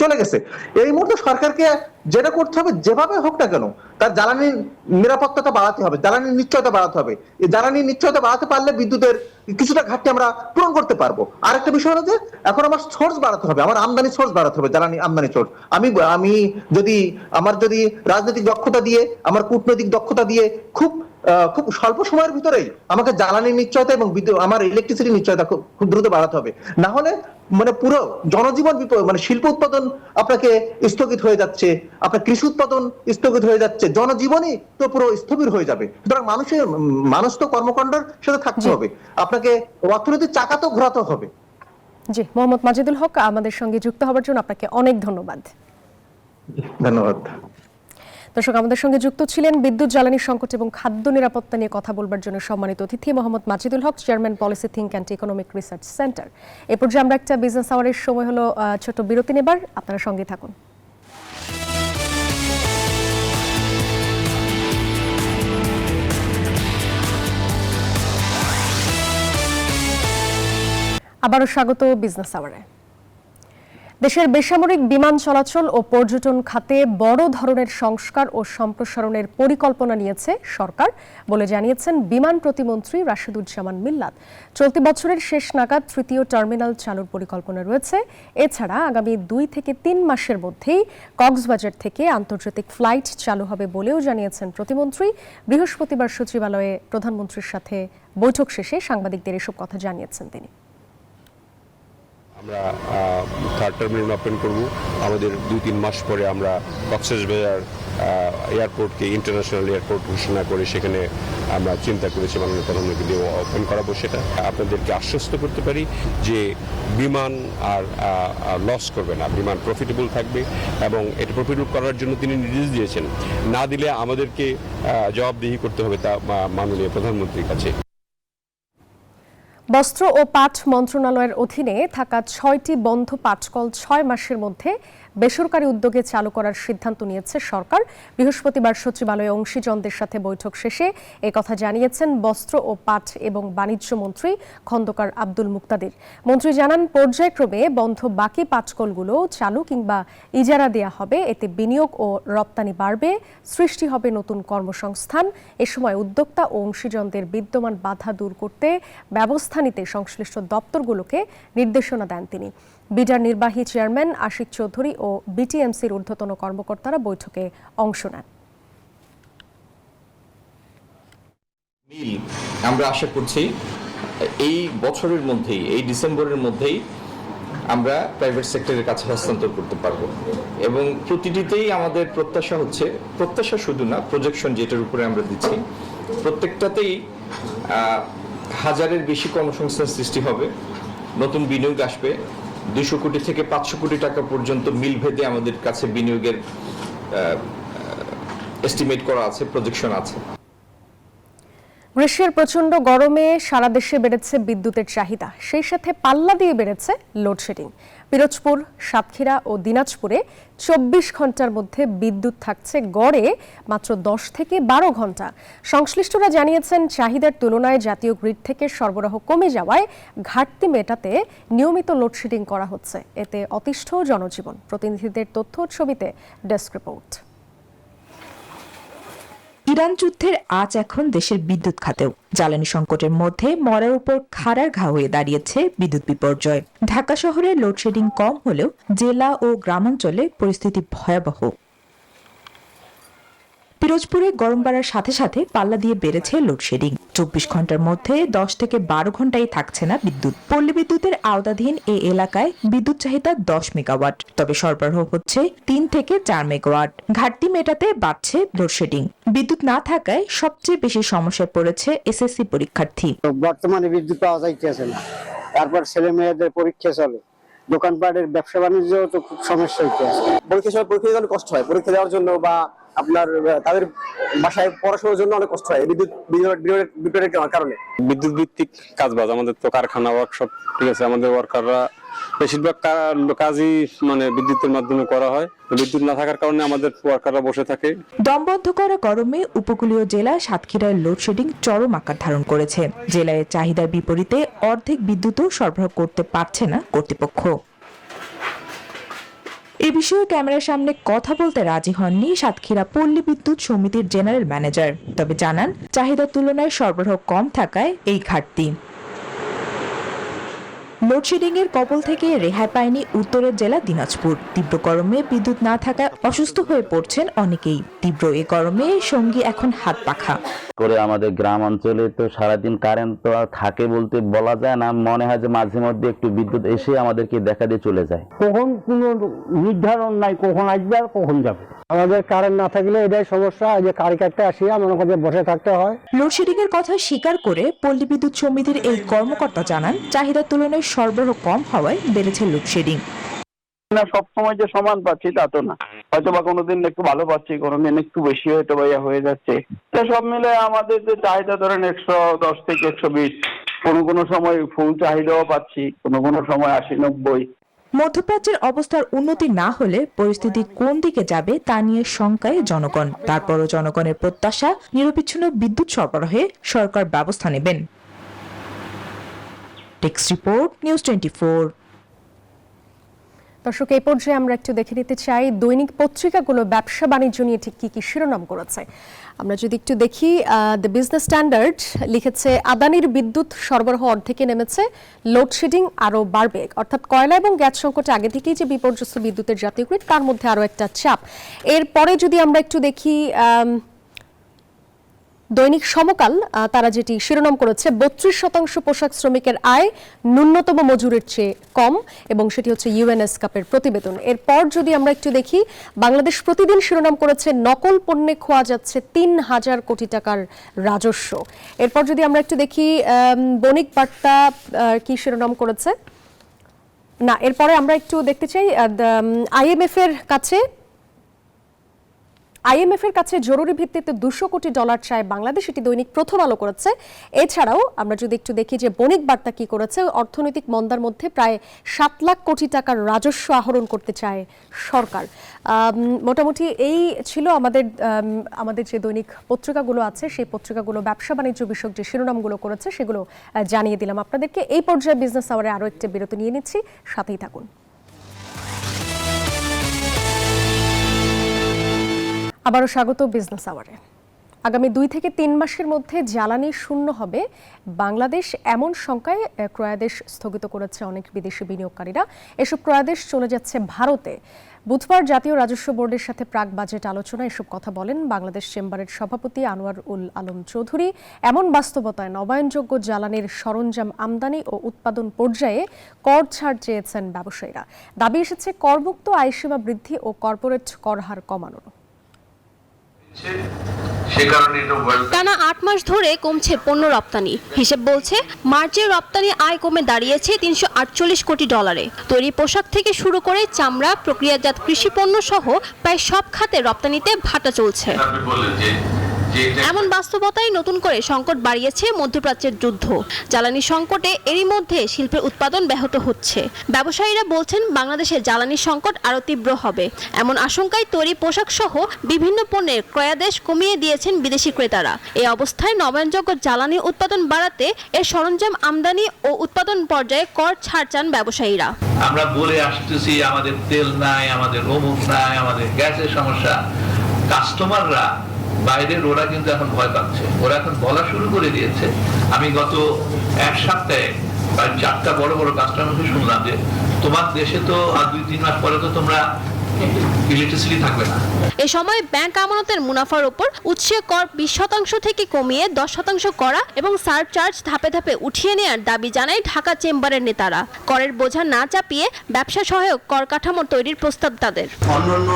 চলে গেছে। এই মুহূর্তে সরকারকে যেটা করতে হবে, যেভাবে হোক না কেন, তার জ্বালানির নিরাপত্তাটা বাড়াতে হবে, জ্বালানির নিশ্চয়তা বাড়াতে হবে। এই জ্বালানির নিশ্চয়তা বাড়াতে পারলে বিদ্যুতের কিছুটা ঘাটতি আমরা পূরণ করতে পারবো। আরেকটা বিষয় হলো যে এখন আমার সোর্স বাড়াতে হবে, আমার আমদানি সোর্স বাড়াতে হবে, জ্বালানি আমদানি সোর্স। আমি যদি রাজনৈতিক দক্ষতা দিয়ে, আমার কূটনৈতিক দক্ষতা দিয়ে খুব স্বল্প সময়ের ভিতরেই আমাকে জ্বালানি নিশ্চয়তা এবং আমার ইলেকট্রিসিটি নিশ্চয়তা খুব দ্রুত বাড়াতে হবে। না হলে পুরো জনজীবন শিল্প উৎপাদন আপনাকে স্থগিত হয়ে যাচ্ছে, আপনার কৃষি উৎপাদন স্থগিত হয়ে যাচ্ছে, জনজীবনই তো পুরো স্থবির হয়ে যাবে। সুতরাং মানুষ তো কর্মকাণ্ডের সাথে থাকতে হবে, আপনাকে অর্থনীতির চাকা তো ঘোরাতে হবে। জি, মোহাম্মদ মাজেদুল হক আমাদের সঙ্গে যুক্ত হওয়ার জন্য আপনাকে অনেক ধন্যবাদ। ধন্যবাদ। দর্শক, আমাদের সঙ্গে যুক্ত ছিলেন বিদ্যুৎ জ্বালানি সংকট এবং খাদ্য নিরাপত্তা নিয়ে কথা বলবার জন্য সম্মানিত অতিথি Mohammad Majedul Haque, chairman policy think and economic research centre. এ পর্যায়ে আমরা একটা বিজনেস আওয়ারের সময় হলো ছোট বিরতি নেবার, আপনারা সঙ্গে থাকুন। আবারও স্বাগত বিজনেস আওয়ারে। দেশের বেসামরিক বিমান চলাচল ও পর্যটন খাতে বড় ধরনের সংস্কার ও সম্প্রসারণের পরিকল্পনা নিয়েছে সরকার বলে জানিয়েছেন বিমান প্রতিমন্ত্রী রাশেদুজ্জামান মিল্লাত। চলতি বছরের শেষ নাগাদ তৃতীয় টার্মিনাল চালুর পরিকল্পনা রয়েছে। এছাড়া আগামী 2 থেকে 3 মাসের মধ্যেই কক্সবাজার থেকে আন্তর্জাতিক ফ্লাইট চালু হবে বলেও জানিয়েছেন প্রতিমন্ত্রী। বৃহস্পতিবার সচিবালয়ে প্রধানমন্ত্রীর সাথে বৈঠক শেষে সাংবাদিকদের এসব কথা জানিয়েছেন তিনি। আমরা থার্ড টার্মিনাল ওপেন করব। আমাদের 2-3 মাস পরে আমরা কক্সবাজার এয়ারপোর্টকে ইন্টারন্যাশনাল এয়ারপোর্ট ঘোষণা করে সেখানে আমরা চিন্তা করেছি মাননীয় প্রধানমন্ত্রী দিয়ে ওপেন করাবো। সেটা আপনাদেরকে আশ্বস্ত করতে পারি যে বিমান আর লস করবে না, বিমান প্রফিটেবল থাকবে এবং এটা প্রফিটেবল করার জন্য তিনি নির্দেশ দিয়েছেন। না দিলে আমাদেরকে জবাবদিহি করতে হবে তা মাননীয় প্রধানমন্ত্রীর কাছে। বস্ত্র ও পাট মন্ত্রণালয়ের অধীনে থাকা 6টি বন্ধ পাটকল 6 মাসের মধ্যে বেসরকারি উদ্যোগে চালু করার সিদ্ধান্ত নিয়েছে সরকার। বৃহস্পতিবার সচিবালয়ে অংশীজনদের সাথে বৈঠক শেষে একথা জানিয়েছেন বস্ত্র ও পাট এবং বাণিজ্য মন্ত্রী খন্দকার আব্দুল মুক্তাদির। মন্ত্রী জানান, পর্যায়ক্রমে বন্ধ বাকি পাটকলগুলো চালু কিংবা ইজারা দেয়া হবে। এতে বিনিয়োগ ও রপ্তানি বাড়বে, সৃষ্টি হবে নতুন কর্মসংস্থান। এ সময় উদ্যোক্তা ও অংশীজনদের বিদ্যমান বাধা দূর করতে ব্যবস্থা নিতে সংশ্লিষ্ট দপ্তরগুলোকে নির্দেশনা দেন তিনি। বিডার নির্বাহী চেয়ারম্যান আশিক চৌধুরী ও বিটিএমসির ঊর্ধ্বতন কর্মকর্তারা বৈঠকে অংশ নেন। আমরা আশা করছি এই বছরের মধ্যেই, এই ডিসেম্বরের মধ্যেই আমরা প্রাইভেট সেক্টরের কাছে হস্তান্তর করতে পারবো। এবং প্রতিটিতেই আমাদের প্রত্যাশা শুধু না, প্রজেকশন যেটার উপরে আমরা দিচ্ছি, প্রত্যেকটাতেই হাজারের বেশি কর্মসংস্থান সৃষ্টি হবে, নতুন বিনিয়োগ আসবে। 200 কোটি থেকে 500 কোটি টাকা পর্যন্ত মিল ভেদে আমাদের কাছে বিনিয়োগের এস্টিমেট করা আছে, প্রজেকশন আছে। গ্রীষ্মের প্রচণ্ড গরমে সারা দেশে বেড়েছে বিদ্যুতের চাহিদা, সেই সাথে পাল্লা দিয়ে বেড়েছে লোডশেডিং। পিরোজপুর, সাতক্ষীরা ও দিনাজপুরে 24 ঘন্টার মধ্যে বিদ্যুৎ থাকছে গড়ে মাত্র 10 থেকে 12 ঘন্টা। সংশ্লিষ্টরা জানিয়েছেন, চাহিদার তুলনায় জাতীয় গ্রিড থেকে সরবরাহ কমে যাওয়ায় ঘাটতি মেটাতে নিয়মিত লোডশেডিং করা হচ্ছে। এতে অতিষ্ঠ জনজীবন। প্রতিনিধিদের তথ্য ছবিতে ডেস্ক রিপোর্ট। ইরান যুদ্ধের আজ এখন দেশের বিদ্যুৎ খাতেও জ্বালানি সংকটের মধ্যে মরার উপর খাড়ার ঘা হয়ে দাঁড়িয়েছে বিদ্যুৎ বিপর্যয়। ঢাকা শহরে লোডশেডিং কম হলেও জেলা ও গ্রামাঞ্চলে পরিস্থিতি ভয়াবহ। পিরোজপুরে গরম বাড়ার সাথে সাথে পাল্লা দিয়ে বেড়েছে লোডশেডিং। 24 ঘন্টার মধ্যে 10 থেকে 12 ঘন্টাই থাকছে না বিদ্যুৎ। পল্লী বিদ্যুতের আওতাধীন এই এলাকায় বিদ্যুৎ চাহিদা 10 মেগাওয়াট, তবে সরবরাহ হচ্ছে 3 থেকে 4 মেগাওয়াট। ঘাটতি মেটাতে বাড়ছে লোডশেডিং। বিদ্যুৎ না থাকায় সবচেয়ে বেশি সমস্যায় পড়েছে এসএসসি পরীক্ষার্থী। বর্তমানে বিদ্যুৎ পাওয়া যাইতেছে না, তারপর ছেলে মেয়েদের পরীক্ষা চলে, দোকানপাটের ব্যবসা বাণিজ্য তো খুব সমস্যা হইতেছে। পরীক্ষা দেওয়ার কষ্ট হয়, পরীক্ষা দেওয়ার জন্য বা আপনার তাদের বাসায় পড়াশোনার জন্য অনেক কষ্ট হয় বিদ্যুতের কারণে। বিদ্যুৎ ভিত্তিক কাজবাজ, আমাদের তো কারখানা, ওয়ার্কশপ, ঠিক আছে, আমাদের ওয়ার্কাররা বেশিরভাগ কাজই বিদ্যুতের মাধ্যমে করা হয়। বিদ্যুৎ না থাকার কারণে আমাদের ওয়ার্কাররা বসে থাকে। দমবন্ধ করা গরমে উপকূলীয় জেলা সাতক্ষীরায় লোডশেডিং চরম আকার ধারণ করেছে। জেলায় চাহিদার বিপরীতে অর্ধেক বিদ্যুৎও সরবরাহ করতে পারছে না কর্তৃপক্ষ। এ বিষয়ে ক্যামেরার সামনে কথা বলতে রাজি হননি সাতক্ষীরা পল্লী বিদ্যুৎ সমিতির জেনারেল ম্যানেজার, তবে জানান চাহিদার তুলনায় সরবরাহ কম থাকায় এই ঘাটতি। লোডশেডিং এর কবল থেকে রেহাই পায়নি উত্তরের জেলা দিনাজপুর। তীব্র গরমে বিদ্যুৎ না থাকায় অসুস্থ হয়ে পড়ছেন অনেকেই। তীব্র এ গরমে সঙ্গী এখন হাত পাখা করে। আমাদের গ্রাম অঞ্চলে তো সারাদিন কারেন্ট তো থাকে বলতে বলা যায় না, মনে হয় যে মাঝে মধ্যে একটু বিদ্যুৎ এসে আমাদেরকে দেখা দিয়ে চলে যায়। কখন কোনো নির্ধারণ নাই, কখন আসবে আর কখন যাবে। আমাদের কারেন্ট না থাকলে এটাই সমস্যা, যে কারি কাটতে আসিয়া মনে করে বসে থাকতে হয়। লোডশেডিং এর কথা স্বীকার করে পল্লী বিদ্যুৎ সমিতির এই কর্মকর্তা জানান, চাহিদার তুলনায় সরবরাহ কম হওয়ায় বেড়েছে লোডশেডিং। সব সময় যে সমান পাচ্ছি তা তো না, হয়তো বা কোনোদিন একটু ভালো পাচ্ছি, কোনোদিন একটু বেশি হয়তো বা হয়ে যাচ্ছে। তো সব মিলে আমাদের যে চাহিদা ধরেন 110 থেকে 120, কোনো সময় ফুল চাহিদাও পাচ্ছি, কোনো সময় 80-90। মধ্যপ্রাচ্যের অবস্থার উন্নতি না হলে পরিস্থিতি কোন দিকে যাবে তা নিয়ে শঙ্কায় জনগণ। তারপরও জনগণের প্রত্যাশা, নিরবিচ্ছিন্ন বিদ্যুৎ সরবরাহে সরকার ব্যবস্থা নেবেন। Text report, news 24। দর্শক, এই পর্যায়ে আমরা একটু দেখে নিতে চাই দৈনিক পত্রিকাগুলো ব্যবসা বাণিজ্য নিয়ে ঠিক কি শিরোনাম করেছে। আমরা যদি একটু দেখি, দ্য বিজনেস স্ট্যান্ডার্ড লিখেছে, আদানির বিদ্যুৎ সরবরাহ অর্ধেকে নেমেছে, লোডশেডিং আরও বাড়বে। অর্থাৎ কয়লা এবং গ্যাস সংকটে আগে থেকেই যে বিপর্যস্ত বিদ্যুতের জাতীয় গ্রিড, তার মধ্যে আরও একটা চাপ। এরপরে যদি আমরা একটু দেখি দৈনিক সমকাল, তারা যেটি শিরোনাম করেছে, 32% পোশাক শ্রমিকের আয় ন্যূনতম মজুরের চেয়ে কম, এবং সেটি হচ্ছে ইউএনএসকাপের প্রতিবেদন। এরপর যদি আমরা একটু দেখি, বাংলাদেশ প্রতিদিন শিরোনাম করেছে, নকল পণ্যে খোয়া যাচ্ছে 3000 কোটি টাকার রাজস্ব। এরপর যদি আমরা একটু দেখি বণিক বার্তা কি শিরোনাম করেছে, না, এরপরে আমরা একটু দেখতে চাই আইএমএফ এর কাছে জরুরি ভিত্তিতে $200 কোটি চায় বাংলাদেশ, এটি দৈনিক প্রথম আলো করেছে। এছাড়াও আমরা যদি একটু দেখি যে বণিক বার্তা কি করেছে, অর্থনৈতিক মন্দার মধ্যে প্রায় 7 লাখ কোটি টাকার রাজস্ব আহরণ করতে চায় সরকার। মোটামুটি এই ছিল আমাদের যে দৈনিক পত্রিকাগুলো আছে, সেই পত্রিকাগুলো ব্যবসা বাণিজ্য বিষয়ক যে শিরোনামগুলো করেছে সেগুলো জানিয়ে দিলাম আপনাদেরকে। এই পর্যায়ে বিজনেস আওয়ারে আরও একটি বিরতি নিয়ে নিচ্ছি, সাথেই থাকুন। আবারও স্বাগত বিজনেস আওয়ারে। আগামী 2 থেকে 3 মাসের মধ্যে জ্বালানি শূন্য হবে বাংলাদেশ, এমন শঙ্কায় ক্রয়াদেশ স্থগিত করেছে অনেক বিদেশি বিনিয়োগকারীরা। এসব ক্রয়াদেশ চলে যাচ্ছে ভারতে। বুধবার জাতীয় রাজস্ব বোর্ডের সাথে প্রাক বাজেট আলোচনায় এসব কথা বলেন বাংলাদেশ চেম্বারের সভাপতি আনোয়ার উল আলম চৌধুরী। এমন বাস্তবতায় নবায়নযোগ্য জ্বালানির সরঞ্জাম আমদানি ও উৎপাদন পর্যায়ে কর ছাড় চেয়েছেন ব্যবসায়ীরা। দাবি এসেছে করমুক্ত আয়সীমা বৃদ্ধি ও কর্পোরেট কর হার কমানো। টানা 8 মাস ধরে কমছে পণ্য রপ্তানি। হিসেব বলছে মার্চের রপ্তানি আয় কমে দাঁড়িয়েছে $348 কোটি। তৈরি পোশাক থেকে শুরু করে চামড়া, প্রক্রিয়াজাত কৃষি পণ্য সহ প্রায় সব খাতে রপ্তানিতে ভাটা চলছে। এমন বাস্তবতায় নতুন করে সংকট বাড়িয়েছে মধ্যপ্রাচ্যের যুদ্ধ। জ্বালানি সংকটে এরই মধ্যে শিল্পের উৎপাদন ব্যাহত হচ্ছে। ব্যবসায়ীরা বলছেন বাংলাদেশে জ্বালানি সংকট আরও তীব্র হবে। এমন আশঙ্কায় তৈরি পোশাক সহ বিভিন্ন পণ্যের ক্রয়াদেশ কমিয়ে দিয়েছেন বিদেশি ক্রেতারা। এই অবস্থায় নবায়নযোগ্য জ্বালানি উৎপাদন বাড়াতে এর সরঞ্জাম আমদানি ও উৎপাদন পর্যায়ে কর ছাড় চান ব্যবসায়ীরা। আমরা বলে আসতেছি আমাদের তেল নাই, আমাদের অমুক নাই, আমাদের গ্যাসের সমস্যা। কাস্টমাররা বাইরের ওরা কিন্তু এখন ভয় পাচ্ছে, ওরা এখন বলা শুরু করে দিয়েছে। আমি গত এক সপ্তাহে প্রায় 4টা বড় বড় কাস্টমারকে শুনলাম যে তোমার দেশে তো আর 2-3 মাস পরে তো তোমরা ইলেকট্রিসিটি থাকবে না। এই সময় ব্যাংক আমানতের মুনাফার উপর উৎসে কর 20% থেকে কমিয়ে 10% করা এবং সারচার্জ ধাপে ধাপে উঠিয়ে নেওয়ার দাবি জানায় ঢাকা চেম্বারের নেতারা। করের বোঝা না চাপিয়ে ব্যবসা সহায়ক কর কাঠামো তৈরির প্রস্তাব তাদের। অন্যান্য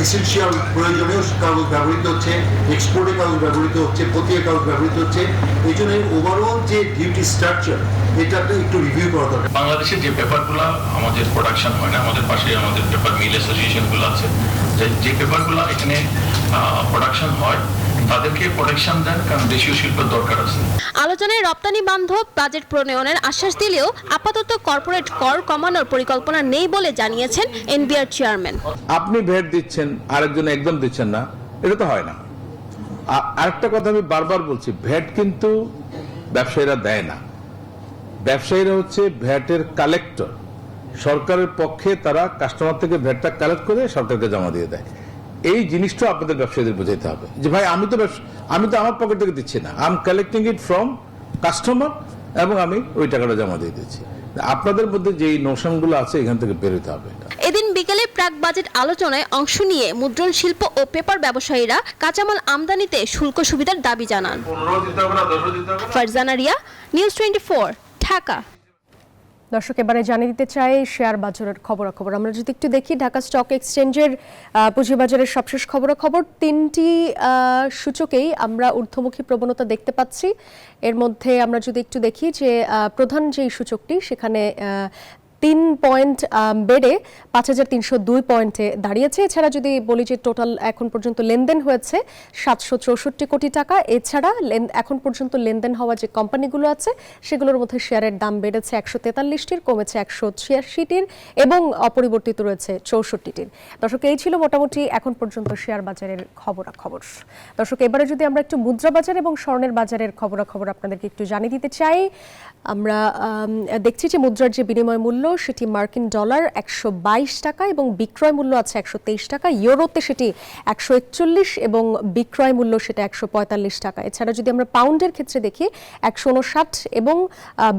এসেনশিয়াল প্রয়োজনীয় কাগজ ব্যবহৃত হচ্ছে, এক্সপোর্টের কাগজ ব্যবহৃত হচ্ছে, প্রত্যেক কাগজ ব্যবহৃত হচ্ছে। এই জন্য ওভারঅল যে ডিউটি স্ট্রাকচার এটাকে একটু রিভিউ করা দরকার। বাংলাদেশের যে পেপারগুলো আমাদের প্রোডাকশন হয় না, আমাদের পাশে আমাদের পেপার মিল অ্যাসোসিয়েশনগুলো আছে, যে পেপারগুলো এখানে প্রোডাকশন হয় তাদেরকে প্রোটেকশন দেন, কারণ দেশীয় শিল্পের দরকার আছে। আলোচনায় রপ্তানি বান্ধব বাজেট প্রণয়নের আশ্বাস দিলেও আপাতত কর্পোরেট কর কমানোর পরিকল্পনা নেই বলে জানিয়েছেন এনবিআর চেয়ারম্যান। আপনি ভ্যাট দিচ্ছেন, আরেকজন একদম দিচ্ছেন না, এটা তো হয় না। আরেকটা কথা আমি বারবার বলছি, ভ্যাট কিন্তু ব্যবসায়ীরা দেয় না। ব্যবসায়ীরা হচ্ছে ভ্যাটের কালেক্টর। সরকারের পক্ষে তারা কাস্টমার থেকে ভ্যাটটা কালেক্ট করে সরকারকে জমা দিয়ে দেয়। এই জিনিসটা আপনাদের ব্যবসায়ীদের বোঝাতে হবে যে ভাই আমি তো আমার পকেট থেকে দিচ্ছি না, I am collecting it from customer এবং আমি ওই টাকাটা জমা দিয়ে দিচ্ছি। আপনাদের মধ্যে যে নোশনগুলো আছে এখান থেকে বেরোতে হবে। এদিন বিকেলে প্রাক বাজেট আলোচনায় অংশ নিয়ে মুদ্রণ শিল্প ও পেপার ব্যবসায়ীরা কাঁচামাল আমদানিতে শুল্ক সুবিধার দাবি জানান। ফারজানা রিয়া, নিউজ 24, ঢাকা। দর্শক, এবারে জানিয়ে দিতে চাই শেয়ার বাজারের খবরাখবর। আমরা যদি একটু দেখি ঢাকা স্টক এক্সচেঞ্জের পুঁজিবাজারের সবশেষ খবরাখবর, 3টি সূচকেই আমরা ঊর্ধ্বমুখী প্রবণতা দেখতে পাচ্ছি। এর মধ্যে আমরা যদি একটু দেখি যে প্রধান যেই সূচকটি সেখানে 3 পয়েন্ট বেড়ে 5302 পয়েন্টে দাঁড়িয়েছে। এছাড়া যদি বলি যে টোটাল এখন পর্যন্ত লেনদেন হয়েছে 764 কোটি টাকা। এছাড়া এখন পর্যন্ত লেনদেন হওয়া যে কোম্পানিগুলো আছে সেগুলোর মধ্যে শেয়ারের দাম বেড়েছে 143টির, কমেছে 186টির এবং অপরিবর্তিত রয়েছে 64টির। দর্শক, এই ছিল মোটামুটি এখন পর্যন্ত শেয়ার বাজারের খবরাখবর। দর্শক, এবারে যদি আমরা একটু মুদ্রা বাজার এবং স্বর্ণের বাজারের খবরাখবর আপনাদেরকে একটু জানিয়ে দিতে চাই। আমরা দেখছি যে মুদ্রার যে বিনিময় মূল্য সেটি মার্কিন ডলার 122 টাকা এবং বিক্রয় মূল্য আছে 123 টাকা। ইউরোতে সেটি 141 এবং বিক্রয় মূল্য সেটা 145 টাকা। এছাড়া যদি আমরা পাউন্ডের ক্ষেত্রে দেখি 159 এবং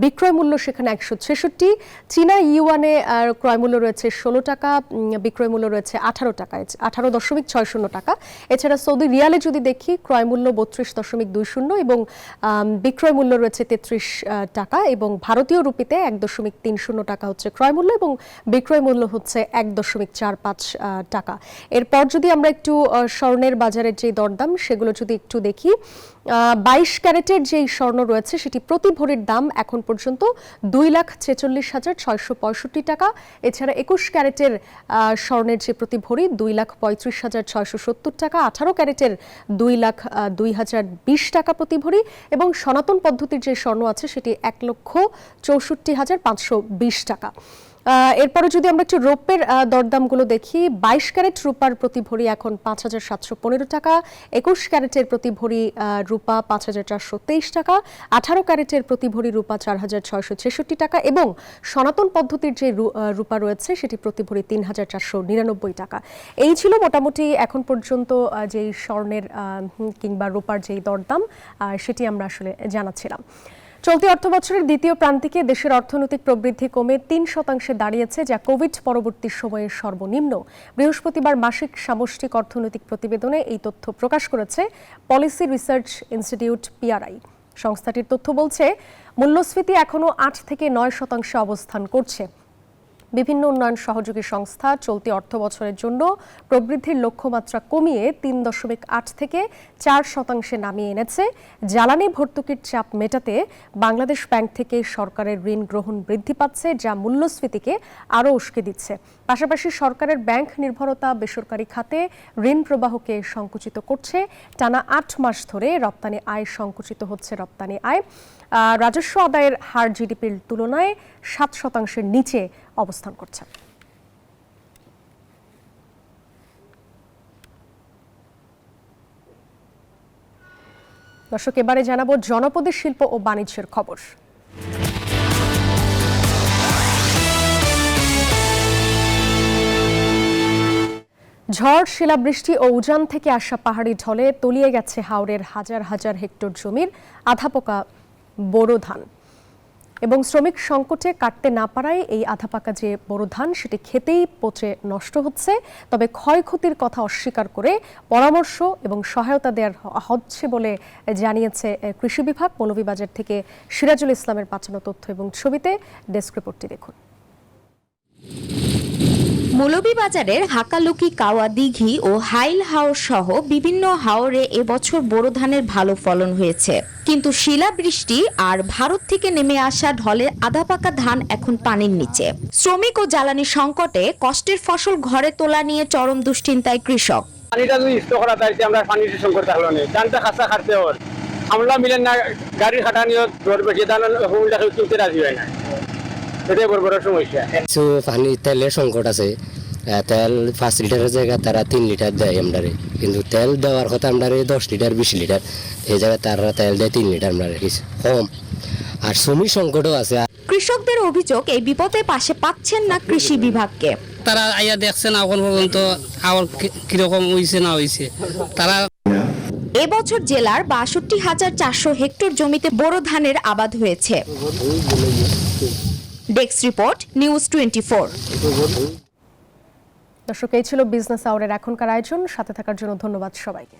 বিক্রয় মূল্য সেখানে 166। চীনা ইউয়ানে ক্রয় মূল্য রয়েছে 16 টাকা, বিক্রয় মূল্য রয়েছে 18 টাকা, 18.60 টাকা। এছাড়া সৌদি রিয়ালে যদি দেখি ক্রয় মূল্য 32.20 এবং বিক্রয় মূল্য রয়েছে 33 টাকা এবং ভারতীয় রুপিতে 1.30 টাকা হচ্ছে ক্রয় মূল্য এবং বিক্রয় মূল্য হচ্ছে 1.45 টাকা। এরপর যদি আমরা একটু স্বর্ণের বাজারের যে দরদাম সেগুলো যদি একটু দেখি, 22 ক্যারেটের যেই স্বর্ণ রয়েছে সেটি প্রতি ভরির দাম এখন পর্যন্ত 2,46,665 টাকা। এছাড়া 21 ক্যারেটের স্বর্ণের যে প্রতি ভরি 2,35,670 টাকা, 18 ক্যারেটের 2,02,020 টাকা প্রতি ভরি এবং সনাতন পদ্ধতির যে স্বর্ণ আছে সেটি 1,64,520 টাকা। এরপরে যদি আমরা একটু রৌপ্যের দরদামগুলো দেখি, 22 ক্যারেট রূপার প্রতি ভরি এখন 5,715 টাকা, 21 ক্যারেটের প্রতি ভরি রূপা 5,423 টাকা, 18 ক্যারেটের প্রতি ভরি রূপা 4,666 টাকা এবং সনাতন পদ্ধতির যে রূপা রয়েছে সেটি প্রতি ভরি 3,499 টাকা। এই ছিল মোটামুটি এখন পর্যন্ত যেই স্বর্ণের কিংবা রূপার যেই দরদাম সেটি আমরা আসলে জানাচ্ছিলাম। চলতি অর্থবছরের দ্বিতীয় প্রান্তিকে দেশের অর্থনৈতিক প্রবৃদ্ধি কমে 3% দাঁড়িয়েছে, যা কোভিড পরবর্তী সময়ের সর্বনিম্ন। বৃহস্পতিবার মাসিক সামষ্টিক অর্থনৈতিক প্রতিবেদনে এই তথ্য প্রকাশ করেছে পলিসি রিসার্চ ইনস্টিটিউট PRI। সংস্থাটির তথ্য বলছে মূল্যস্ফীতি এখনও 8 থেকে 9% অবস্থান করছে। বিভিন্ন উন্নয়ন সহযোগী সংস্থা চলতি অর্থবছরের জন্য প্রবৃদ্ধির লক্ষ্যমাত্রা কমিয়ে 3.8 থেকে 4% নামিয়ে এনেছে। জ্বালানি ভর্তুকির চাপ মেটাতে বাংলাদেশ ব্যাংক থেকে সরকারের ঋণ গ্রহণ বৃদ্ধি পাচ্ছে, যা মূল্যস্ফীতিকে আরও উস্কে দিচ্ছে। পাশাপাশি সরকারের ব্যাংক নির্ভরতা বেসরকারি খাতে ঋণ প্রবাহকে সংকুচিত করছে। টানা 8 মাস ধরে রপ্তানি আয় সংকুচিত হচ্ছে। রপ্তানি আয় রাজস্ব আদায়ের হার জিডিপির তুলনায় 7% নিচে অবস্থান করছে। দর্শক, এবারে জানাবো জনপদের শিল্প ও বাণিজ্যের খবর। ঝড়, শিলাবৃষ্টি ও উজান থেকে আসা পাহাড়ি ঢলে তলিয়ে গেছে হাওরের হাজার হাজার হেক্টর জমির আধাপোকা বোরো ধান এবং শ্রমিক সংকটে কাটতে না পারায় এই আধাপাকা যে বোরো ধান সেটি খেতেই পচে নষ্ট হচ্ছে। তবে ক্ষয়ক্ষতির কথা অস্বীকার করে পরামর্শ এবং সহায়তা দেওয়া হচ্ছে বলে জানিয়েছে কৃষি বিভাগ। মৌলভীবাজার থেকে সিরাজুল ইসলামের পাঠানো তথ্য এবং ছবিতে ডেস্ক রিপোর্টটি দেখুন। মৌলভীবাজারের হাকালুকি, কাওয়া দিঘি ও হাইল হাওর সহ বিভিন্ন হাওরে এবছর বোরো ধানের ভালো ফলন হয়েছে, কিন্তু শিলাবৃষ্টি আর ভারত থেকে নেমে আসা ঢলে আধাপাকা ধান এখন পানির নিচে। শ্রমিক ও জ্বালানি সংকটে কষ্টের ফসল ঘরে তোলা নিয়ে চরম দুশ্চিন্তায় কৃষক। পানিটা যদি স্টক করা তাইতে আমরা পানির সংকট থাকলো না, ধানটা খাসা খাটতে ওর আমরা মিলেন না, গাড়ির খাটানিও বেশি ধান কিনতে রাজি হয় না, এটাই বড় বড় সমস্যা। পানি তেলের সংকট আছে, তেল 5 লিটারের জায়গায় তারা 3 লিটার দেয় আমরারে, কিন্তু তেল দেওয়ার কথা আমরারে 10 লিটার 20 লিটার, এই জায়গায় তারা তেল দেয় 3 লিটার, আমরারে কম। আর শ্রমিক সংকটও আছে। কৃষকদের অভিযোগ এই বিপদে পাশে পাচ্ছেন না কৃষি বিভাগকে। তারা আইয়া দেখছে না এখন পর্যন্ত আবার কিরকম হইছে না হইছে। তারা এবছর জেলার 62,400 হেক্টর জমিতে বোরো ধানের আবাদ হয়েছে। Desk report, news 24। দর্শক, এই ছিল বিজনেস আওয়ারের এখনকার আয়োজন। সাথে থাকার জন্য ধন্যবাদ সবাইকে।